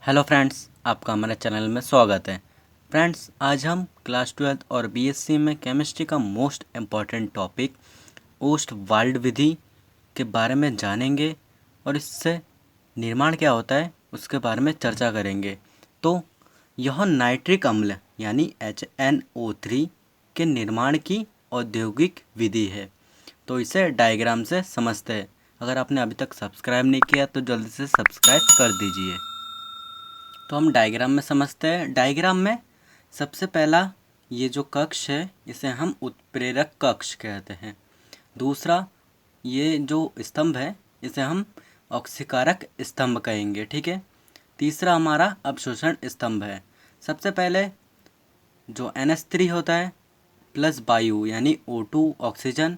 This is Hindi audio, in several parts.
हेलो फ्रेंड्स, आपका हमारे चैनल में स्वागत है। फ्रेंड्स, आज हम क्लास 12 और बीएससी में केमिस्ट्री का मोस्ट इम्पॉर्टेंट टॉपिक ओस्ट-वाल्ड विधि के बारे में जानेंगे और इससे निर्माण क्या होता है उसके बारे में चर्चा करेंगे। तो यह नाइट्रिक अम्ल यानी HNO3 के निर्माण की औद्योगिक विधि है। तो इसे डायग्राम से समझते हैं। अगर आपने अभी तक सब्सक्राइब नहीं किया तो जल्दी से सब्सक्राइब कर दीजिए। तो हम डायग्राम में समझते हैं। डायग्राम में सबसे पहला ये जो कक्ष है इसे हम उत्प्रेरक कक्ष कहते हैं। दूसरा ये जो स्तंभ है इसे हम ऑक्सीकारक स्तंभ कहेंगे, ठीक है। तीसरा हमारा अवशोषण स्तंभ है। सबसे पहले जो NH3 होता है प्लस वायु यानी O2 ऑक्सीजन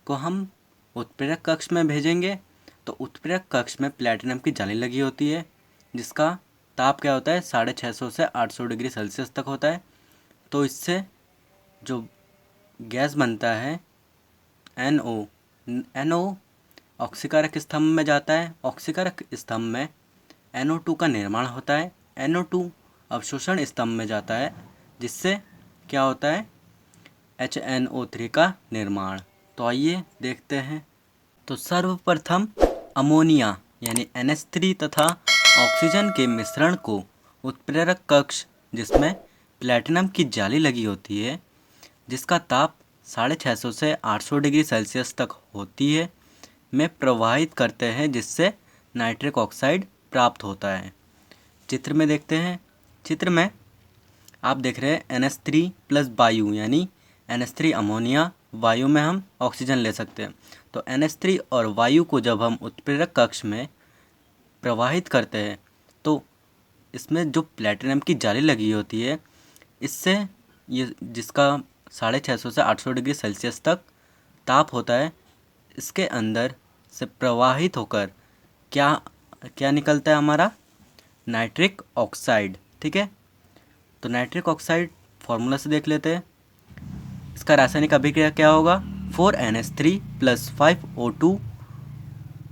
को हम उत्प्रेरक कक्ष में भेजेंगे। तो उत्प्रेरक कक्ष में प्लेटिनम की जाली लगी होती है जिसका ताप क्या होता है 650 से 800 डिग्री सेल्सियस तक होता है। तो इससे जो गैस बनता है NO ऑक्सीकारक स्तंभ में जाता है। ऑक्सीकारक स्तंभ में NO2 का निर्माण होता है। NO2 अवशोषण स्तंभ में जाता है जिससे क्या होता है HNO3 का निर्माण। तो आइए देखते हैं। तो सर्वप्रथम अमोनिया यानी NH3 तथा ऑक्सीजन के मिश्रण को उत्प्रेरक कक्ष जिसमें प्लेटिनम की जाली लगी होती है जिसका ताप 650 से 800 डिग्री सेल्सियस तक होती है में प्रवाहित करते हैं जिससे नाइट्रिक ऑक्साइड प्राप्त होता है। चित्र में देखते हैं। चित्र में आप देख रहे हैं NH3 प्लस वायु यानी NH3 अमोनिया, वायु में हम ऑक्सीजन ले सकते हैं। तो NH3 और वायु को जब हम उत्प्रेरक कक्ष में प्रवाहित करते हैं तो इसमें जो प्लेटिनम की जाली लगी होती है इससे ये जिसका 650 से 800 डिग्री सेल्सियस तक ताप होता है इसके अंदर से प्रवाहित होकर क्या क्या निकलता है हमारा नाइट्रिक ऑक्साइड, ठीक है। तो नाइट्रिक ऑक्साइड फॉर्मूला से देख लेते हैं। इसका रासायनिक अभिक्रिया क्या होगा 4NH3 प्लस 5O2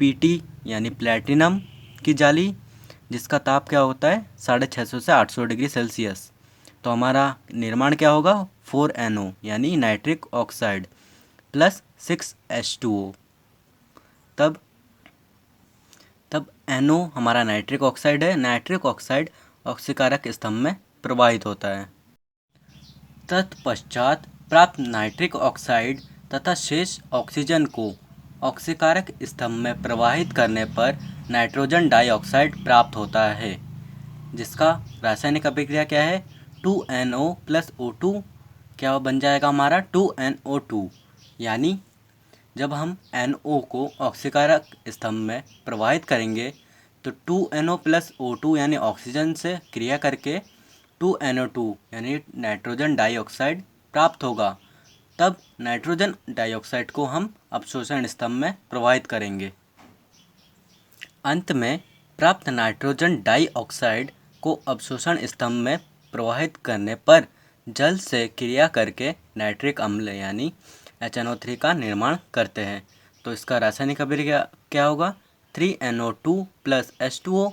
PT यानी प्लेटिनम की जाली जिसका ताप क्या होता है 650 से 800 डिग्री सेल्सियस। तो हमारा निर्माण क्या होगा 4NO यानी नाइट्रिक ऑक्साइड प्लस 6H2O। तब NO हमारा नाइट्रिक ऑक्साइड है। नाइट्रिक ऑक्साइड ऑक्सीकारक स्तंभ में प्रवाहित होता है। तत्पश्चात प्राप्त नाइट्रिक ऑक्साइड तथा शेष ऑक्सीजन को ऑक्सीकारक स्तंभ में प्रवाहित करने पर नाइट्रोजन डाइऑक्साइड प्राप्त होता है जिसका रासायनिक अभिक्रिया क्या है 2NO प्लस O2 क्या बन जाएगा हमारा 2NO2। यानी जब हम NO को ऑक्सीकारक स्तंभ में प्रवाहित करेंगे तो 2NO प्लस O2 यानी ऑक्सीजन से क्रिया करके 2NO2 यानी नाइट्रोजन डाइऑक्साइड प्राप्त होगा। तब नाइट्रोजन डाइऑक्साइड को हम अवशोषण स्तंभ में प्रवाहित करेंगे। अंत में प्राप्त नाइट्रोजन डाइऑक्साइड को अवशोषण स्तंभ में प्रवाहित करने पर जल से क्रिया करके नाइट्रिक अम्ल यानी HNO3 का निर्माण करते हैं। तो इसका रासायनिक अभिक्रिया क्या होगा 3NO2 प्लस H2O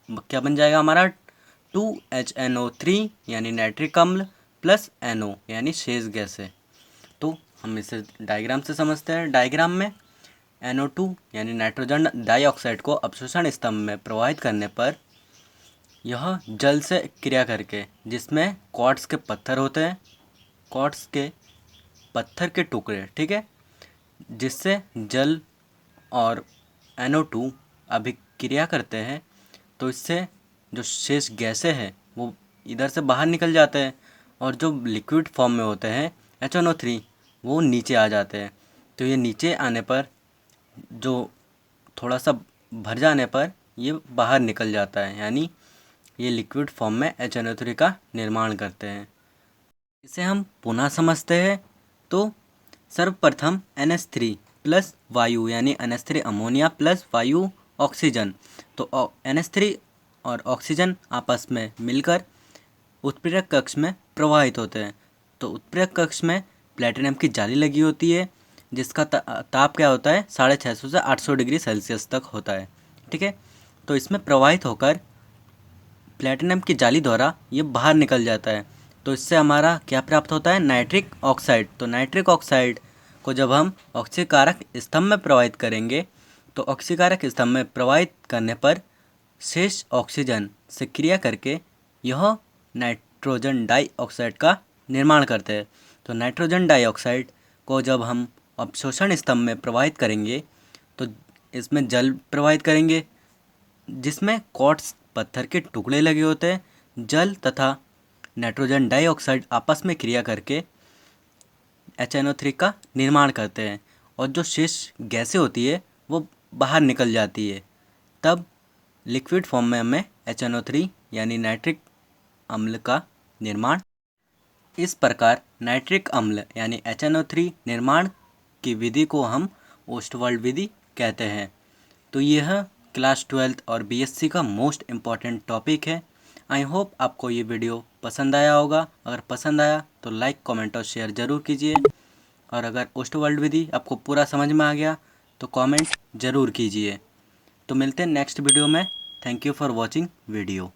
क्या बन जाएगा हमारा 2HNO3 यानी नाइट्रिक अम्ल प्लस NO यानी शेष गैस है। तो हम इसे डायग्राम से समझते हैं। डायग्राम में NO2 यानी नाइट्रोजन डाइऑक्साइड को अवशोषण स्तंभ में प्रवाहित करने पर यह जल से क्रिया करके जिसमें क्वार्ट्ज के पत्थर होते हैं, क्वार्ट्ज के पत्थर के टुकड़े, ठीक है, जिससे जल और NO2 अभिक्रिया करते हैं तो इससे जो शेष गैसें हैं वो इधर से बाहर निकल जाते हैं और जो लिक्विड फॉर्म में होते हैं HNO3 वो नीचे आ जाते हैं। तो ये नीचे आने पर जो थोड़ा सा भर जाने पर ये बाहर निकल जाता है यानी ये लिक्विड फॉर्म में HNO3 का निर्माण करते हैं। इसे हम पुनः समझते हैं। तो सर्वप्रथम NH3 प्लस वायु यानी NH3 अमोनिया प्लस वायु ऑक्सीजन। तो NH3 और ऑक्सीजन आपस में मिलकर उत्प्रेरक कक्ष में प्रवाहित होते हैं। तो उत्प्रेरक कक्ष में प्लेटिनम की जाली लगी होती है जिसका ताप क्या होता है 650 से 800 डिग्री सेल्सियस तक होता है, ठीक है। तो इसमें प्रवाहित होकर प्लेटिनम की जाली द्वारा ये बाहर निकल जाता है। तो इससे हमारा क्या प्राप्त होता है, नाइट्रिक ऑक्साइड। तो नाइट्रिक ऑक्साइड को जब हम ऑक्सीकारक स्तंभ में प्रवाहित करेंगे तो ऑक्सीकारक स्तंभ में प्रवाहित करने पर शेष ऑक्सीजन से क्रिया करके यह नाइट्रोजन डाइऑक्साइड का निर्माण करते हैं। तो नाइट्रोजन डाइऑक्साइड को जब हम अवशोषण स्तंभ में प्रवाहित करेंगे तो इसमें जल प्रवाहित करेंगे जिसमें क्वार्ट्ज पत्थर के टुकड़े लगे होते हैं। जल तथा नाइट्रोजन डाइऑक्साइड आपस में क्रिया करके HNO3 का निर्माण करते हैं और जो शेष गैसें होती है वो बाहर निकल जाती है। तब लिक्विड फॉर्म में हमें HNO3 यानी नाइट्रिक अम्ल का निर्माण। इस प्रकार नाइट्रिक अम्ल यानी HNO3 निर्माण की विधि को हम ओस्टवाल्ड विधि कहते हैं। तो यह क्लास 12th और BSc का मोस्ट इम्पॉर्टेंट टॉपिक है। आई होप आपको ये वीडियो पसंद आया होगा। अगर पसंद आया तो लाइक, कमेंट और शेयर ज़रूर कीजिए। और अगर ओस्टवाल्ड विधि आपको पूरा समझ में आ गया तो कमेंट ज़रूर कीजिए। तो मिलते हैं नेक्स्ट वीडियो में। Thank you for watching video.